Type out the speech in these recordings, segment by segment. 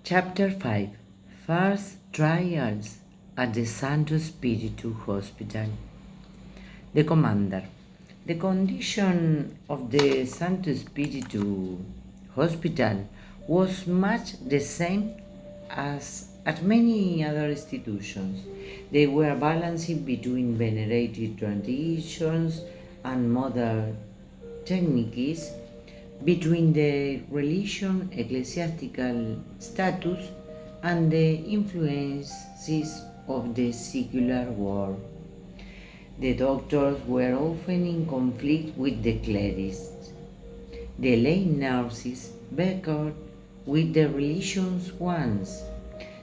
Chapter 5. First Trials at the Santo Spirito Hospital. The Commander. The condition of the Santo Spirito Hospital was much the same as at many other institutions. They were balancing between venerated traditions and modern techniques, between the religion, ecclesiastical status, and the influences of the secular world. The doctors were often in conflict with the clerics. The lay nurses bickered with the religious ones.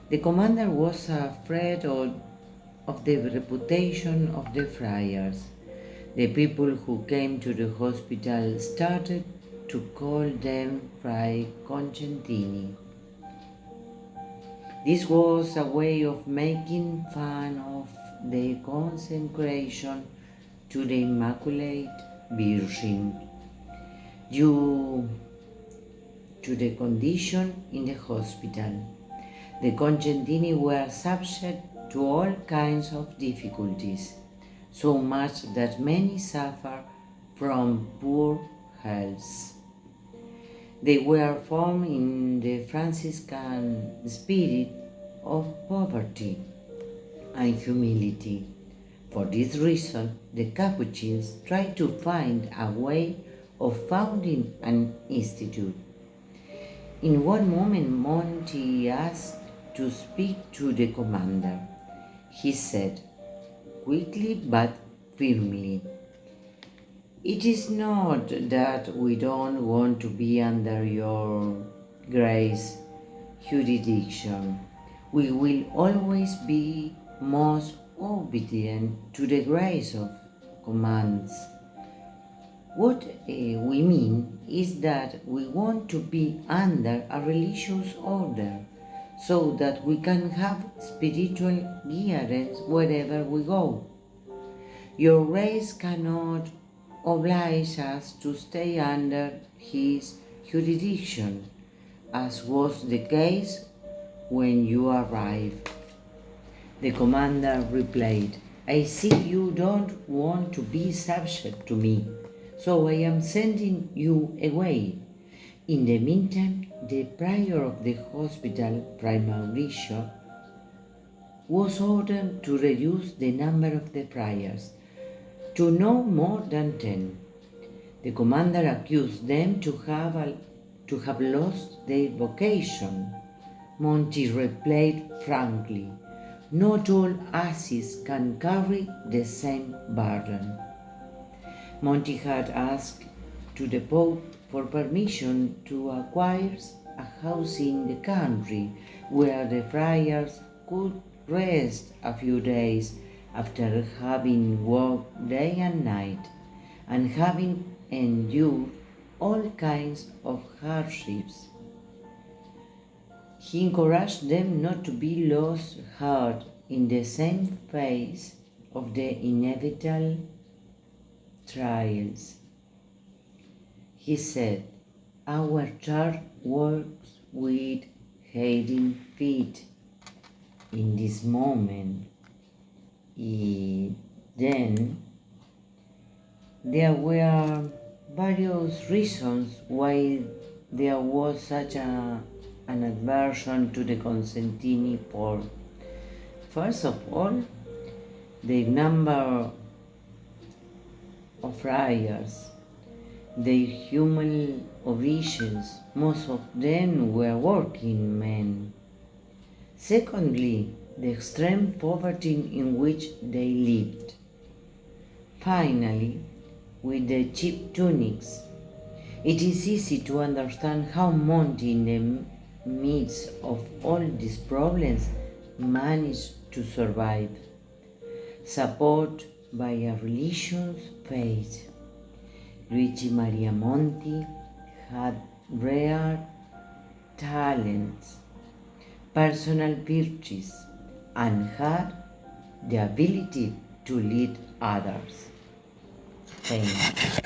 The commander was afraid of the reputation of the friars. The people who came to the hospital started to call them Fray Concentini. This was a way of making fun of the consecration to the Immaculate Virgin due to the condition in the hospital. The Concentini were subject to all kinds of difficulties, so much that many suffered from poor health. They were formed in the Franciscan spirit of poverty and humility. For this reason, the Capuchins tried to find a way of founding an institute. In one moment, Monti asked to speak to the commander. He said, quickly but firmly, "It is not that we don't want to be under your grace jurisdiction. We will always be most obedient to the grace of commands. What we mean is that we want to be under a religious order so that we can have spiritual guidance wherever we go. Your grace cannot oblige us to stay under his jurisdiction, as was the case when you arrived." The commander replied, "I see you don't want to be subject to me, so I am sending you away." In the meantime, the prior of the hospital, Fray Mauricio, was ordered to reduce the number of the friars to no more than 10. The commander accused them to have lost their vocation. Monti replied frankly, "Not all asses can carry the same burden." Monti had asked to the Pope for permission to acquire a house in the country where the friars could rest a few days after having worked day and night and having endured all kinds of hardships. He encouraged them not to be lost heart in the same face of the inevitable trials. He said, "Our church works with hating feet in this moment." Then there were various reasons why there was such an aversion to the Concentini port. First of all, the number of friars, their human origins, most of them were working men. Secondly, the extreme poverty in which they lived. Finally, with the cheap tunics. It is easy to understand how Monti, in the midst of all these problems, managed to survive, supported by a religious faith. Luigi Maria Monti had rare talents, personal virtues, and had the ability to lead others. Thank you.